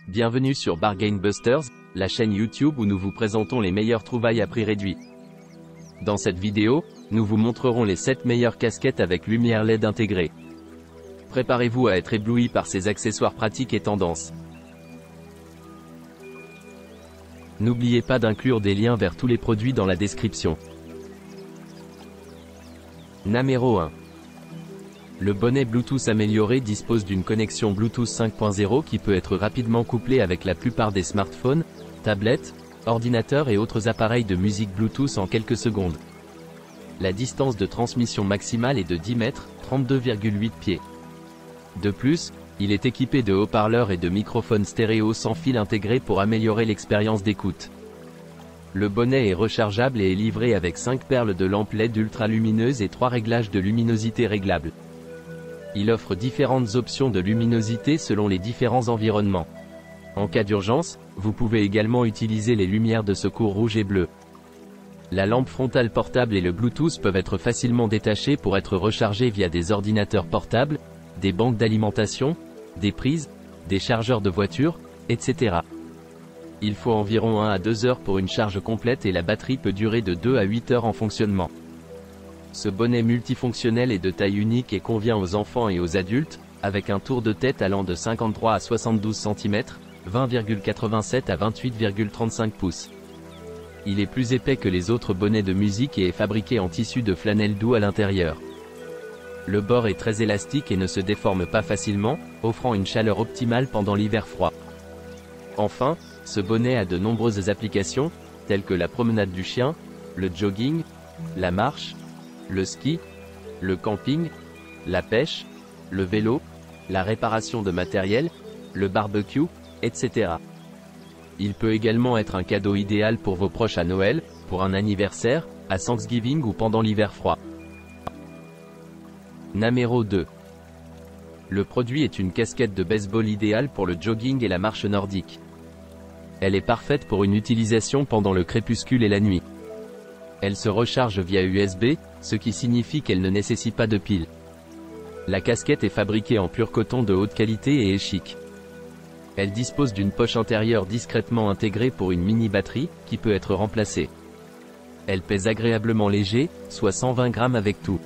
Bienvenue sur Bargain Busters, la chaîne YouTube où nous vous présentons les meilleures trouvailles à prix réduit. Dans cette vidéo, nous vous montrerons les 7 meilleures casquettes avec lumière LED intégrée. Préparez-vous à être ébloui par ces accessoires pratiques et tendances. N'oubliez pas d'inclure des liens vers tous les produits dans la description. Numéro 1. Le bonnet Bluetooth amélioré dispose d'une connexion Bluetooth 5.0 qui peut être rapidement couplée avec la plupart des smartphones, tablettes, ordinateurs et autres appareils de musique Bluetooth en quelques secondes. La distance de transmission maximale est de 10 mètres, 32,8 pieds. De plus, il est équipé de haut-parleurs et de microphones stéréo sans fil intégrés pour améliorer l'expérience d'écoute. Le bonnet est rechargeable et est livré avec 5 perles de lampes LED ultra lumineuses et 3 réglages de luminosité réglables. Il offre différentes options de luminosité selon les différents environnements. En cas d'urgence, vous pouvez également utiliser les lumières de secours rouge et bleu. La lampe frontale portable et le Bluetooth peuvent être facilement détachés pour être rechargés via des ordinateurs portables, des banques d'alimentation, des prises, des chargeurs de voiture, etc. Il faut environ 1 à 2 heures pour une charge complète et la batterie peut durer de 2 à 8 heures en fonctionnement. Ce bonnet multifonctionnel est de taille unique et convient aux enfants et aux adultes, avec un tour de tête allant de 53 à 72 cm, 20,87 à 28,35 pouces. Il est plus épais que les autres bonnets de musique et est fabriqué en tissu de flanelle doux à l'intérieur. Le bord est très élastique et ne se déforme pas facilement, offrant une chaleur optimale pendant l'hiver froid. Enfin, ce bonnet a de nombreuses applications, telles que la promenade du chien, le jogging, la marche, le ski, le camping, la pêche, le vélo, la réparation de matériel, le barbecue, etc. Il peut également être un cadeau idéal pour vos proches à Noël, pour un anniversaire, à Thanksgiving ou pendant l'hiver froid. Numéro 2. Le produit est une casquette de baseball idéale pour le jogging et la marche nordique. Elle est parfaite pour une utilisation pendant le crépuscule et la nuit. Elle se recharge via USB, ce qui signifie qu'elle ne nécessite pas de pile. La casquette est fabriquée en pur coton de haute qualité et est chic. Elle dispose d'une poche intérieure discrètement intégrée pour une mini batterie, qui peut être remplacée. Elle pèse agréablement léger, soit 120 grammes avec tout.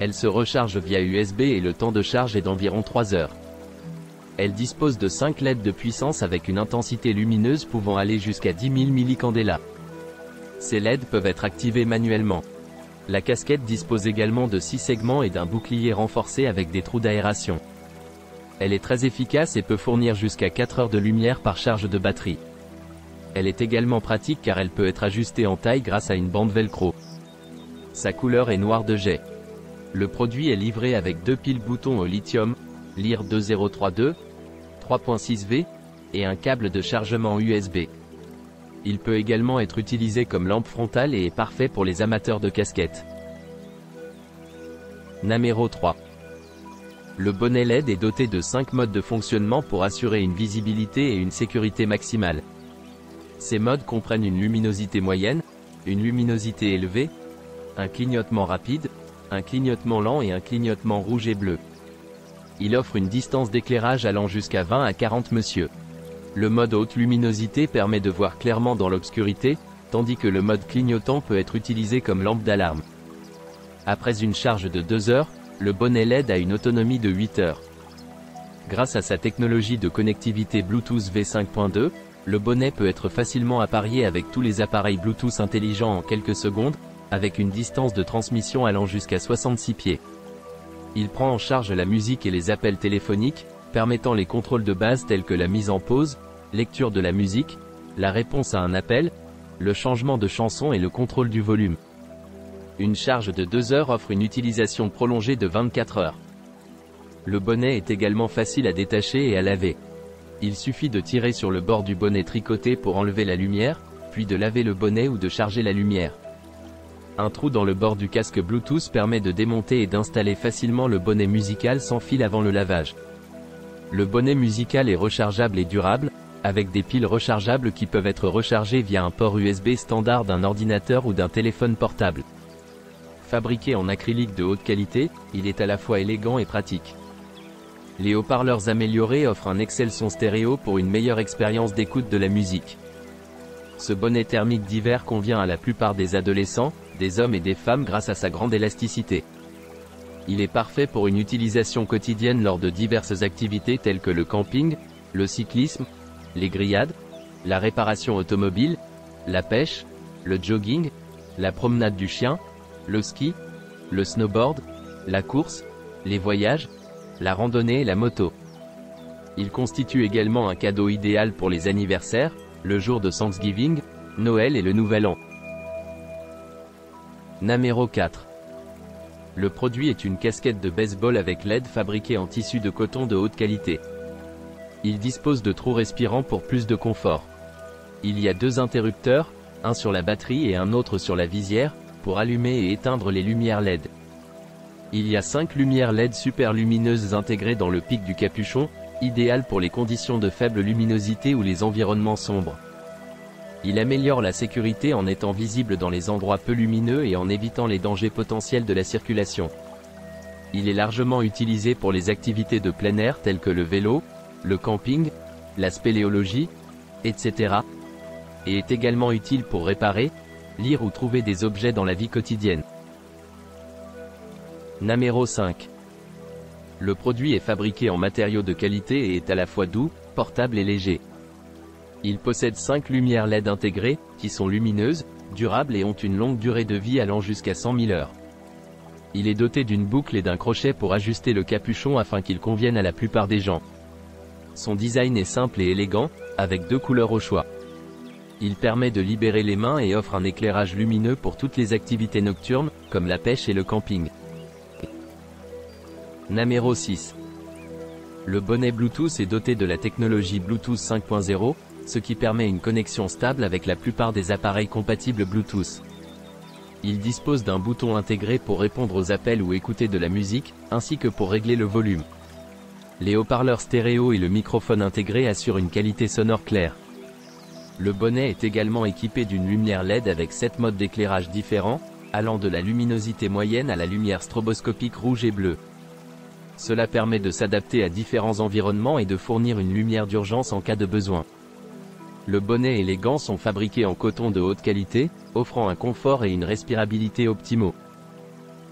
Elle se recharge via USB et le temps de charge est d'environ 3 heures. Elle dispose de 5 LED de puissance avec une intensité lumineuse pouvant aller jusqu'à 10 000 mCandela. Ces LED peuvent être activés manuellement. La casquette dispose également de 6 segments et d'un bouclier renforcé avec des trous d'aération. Elle est très efficace et peut fournir jusqu'à 4 heures de lumière par charge de batterie. Elle est également pratique car elle peut être ajustée en taille grâce à une bande velcro. Sa couleur est noire de jet. Le produit est livré avec 2 piles boutons au lithium, LIR 2032, 3.6V, et un câble de chargement USB. Il peut également être utilisé comme lampe frontale et est parfait pour les amateurs de casquettes. Numéro 3. Le bonnet LED est doté de 5 modes de fonctionnement pour assurer une visibilité et une sécurité maximale. Ces modes comprennent une luminosité moyenne, une luminosité élevée, un clignotement rapide, un clignotement lent et un clignotement rouge et bleu. Il offre une distance d'éclairage allant jusqu'à 20 à 40 mètres. Le mode haute luminosité permet de voir clairement dans l'obscurité, tandis que le mode clignotant peut être utilisé comme lampe d'alarme. Après une charge de 2 heures, le bonnet LED a une autonomie de 8 heures. Grâce à sa technologie de connectivité Bluetooth V5.2, le bonnet peut être facilement apparié avec tous les appareils Bluetooth intelligents en quelques secondes, avec une distance de transmission allant jusqu'à 66 pieds. Il prend en charge la musique et les appels téléphoniques, permettant les contrôles de base tels que la mise en pause, lecture de la musique, la réponse à un appel, le changement de chanson et le contrôle du volume. Une charge de 2 heures offre une utilisation prolongée de 24 heures. Le bonnet est également facile à détacher et à laver. Il suffit de tirer sur le bord du bonnet tricoté pour enlever la lumière, puis de laver le bonnet ou de charger la lumière. Un trou dans le bord du casque Bluetooth permet de démonter et d'installer facilement le bonnet musical sans fil avant le lavage. Le bonnet musical est rechargeable et durable, avec des piles rechargeables qui peuvent être rechargées via un port USB standard d'un ordinateur ou d'un téléphone portable. Fabriqué en acrylique de haute qualité, il est à la fois élégant et pratique. Les haut-parleurs améliorés offrent un excellent son stéréo pour une meilleure expérience d'écoute de la musique. Ce bonnet thermique d'hiver convient à la plupart des adolescents, des hommes et des femmes grâce à sa grande élasticité. Il est parfait pour une utilisation quotidienne lors de diverses activités telles que le camping, le cyclisme, les grillades, la réparation automobile, la pêche, le jogging, la promenade du chien, le ski, le snowboard, la course, les voyages, la randonnée et la moto. Il constitue également un cadeau idéal pour les anniversaires, le jour de Thanksgiving, Noël et le Nouvel An. Numéro 4. Le produit est une casquette de baseball avec LED fabriquée en tissu de coton de haute qualité. Il dispose de trous respirants pour plus de confort. Il y a deux interrupteurs, un sur la batterie et un autre sur la visière, pour allumer et éteindre les lumières LED. Il y a 5 lumières LED super lumineuses intégrées dans le pic du capuchon, idéal pour les conditions de faible luminosité ou les environnements sombres. Il améliore la sécurité en étant visible dans les endroits peu lumineux et en évitant les dangers potentiels de la circulation. Il est largement utilisé pour les activités de plein air telles que le vélo, le camping, la spéléologie, etc. et est également utile pour réparer, lire ou trouver des objets dans la vie quotidienne. Numéro 5. Le produit est fabriqué en matériaux de qualité et est à la fois doux, portable et léger. Il possède 5 lumières LED intégrées, qui sont lumineuses, durables et ont une longue durée de vie allant jusqu'à 100 000 heures. Il est doté d'une boucle et d'un crochet pour ajuster le capuchon afin qu'il convienne à la plupart des gens. Son design est simple et élégant, avec 2 couleurs au choix. Il permet de libérer les mains et offre un éclairage lumineux pour toutes les activités nocturnes, comme la pêche et le camping. Numéro 6. Le bonnet Bluetooth est doté de la technologie Bluetooth 5.0, ce qui permet une connexion stable avec la plupart des appareils compatibles Bluetooth. Il dispose d'un bouton intégré pour répondre aux appels ou écouter de la musique, ainsi que pour régler le volume. Les haut-parleurs stéréo et le microphone intégré assurent une qualité sonore claire. Le bonnet est également équipé d'une lumière LED avec 7 modes d'éclairage différents, allant de la luminosité moyenne à la lumière stroboscopique rouge et bleue. Cela permet de s'adapter à différents environnements et de fournir une lumière d'urgence en cas de besoin. Le bonnet et les gants sont fabriqués en coton de haute qualité, offrant un confort et une respirabilité optimaux.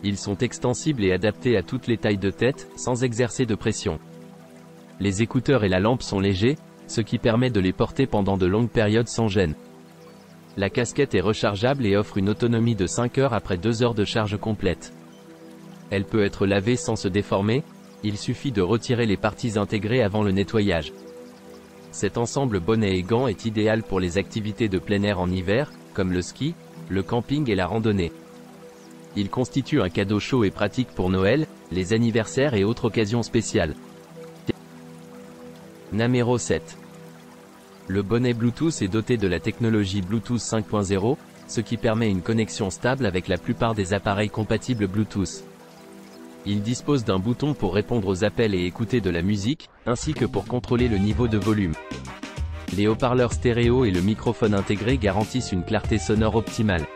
Ils sont extensibles et adaptés à toutes les tailles de tête, sans exercer de pression. Les écouteurs et la lampe sont légers, ce qui permet de les porter pendant de longues périodes sans gêne. La casquette est rechargeable et offre une autonomie de 5 heures après 2 heures de charge complète. Elle peut être lavée sans se déformer, il suffit de retirer les parties intégrées avant le nettoyage. Cet ensemble bonnet et gants est idéal pour les activités de plein air en hiver, comme le ski, le camping et la randonnée. Il constitue un cadeau chaud et pratique pour Noël, les anniversaires et autres occasions spéciales. Numéro 7. Le bonnet Bluetooth est doté de la technologie Bluetooth 5.0, ce qui permet une connexion stable avec la plupart des appareils compatibles Bluetooth. Il dispose d'un bouton pour répondre aux appels et écouter de la musique, ainsi que pour contrôler le niveau de volume. Les haut-parleurs stéréo et le microphone intégré garantissent une clarté sonore optimale.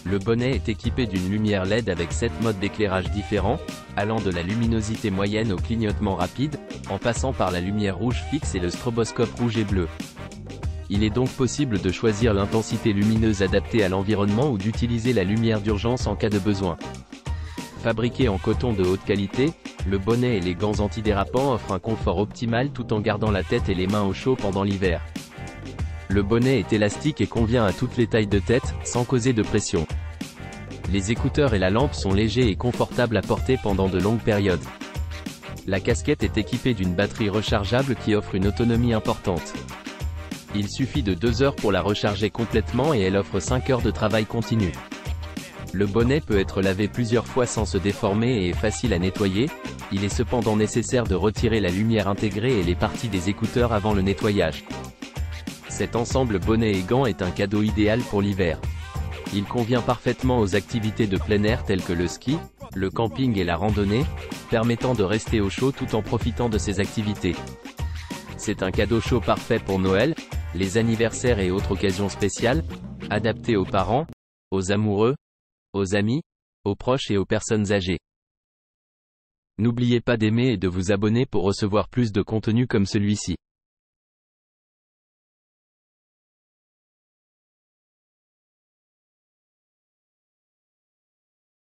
Le bonnet est équipé d'une lumière LED avec 7 modes d'éclairage différents, allant de la luminosité moyenne au clignotement rapide, en passant par la lumière rouge fixe et le stroboscope rouge et bleu. Il est donc possible de choisir l'intensité lumineuse adaptée à l'environnement ou d'utiliser la lumière d'urgence en cas de besoin. Fabriqué en coton de haute qualité, le bonnet et les gants antidérapants offrent un confort optimal tout en gardant la tête et les mains au chaud pendant l'hiver. Le bonnet est élastique et convient à toutes les tailles de tête, sans causer de pression. Les écouteurs et la lampe sont légers et confortables à porter pendant de longues périodes. La casquette est équipée d'une batterie rechargeable qui offre une autonomie importante. Il suffit de 2 heures pour la recharger complètement et elle offre 5 heures de travail continu. Le bonnet peut être lavé plusieurs fois sans se déformer et est facile à nettoyer, il est cependant nécessaire de retirer la lumière intégrée et les parties des écouteurs avant le nettoyage. Cet ensemble bonnet et gants est un cadeau idéal pour l'hiver. Il convient parfaitement aux activités de plein air telles que le ski, le camping et la randonnée, permettant de rester au chaud tout en profitant de ces activités. C'est un cadeau chaud parfait pour Noël, les anniversaires et autres occasions spéciales, adapté aux parents, aux amoureux, aux amis, aux proches et aux personnes âgées. N'oubliez pas d'aimer et de vous abonner pour recevoir plus de contenu comme celui-ci.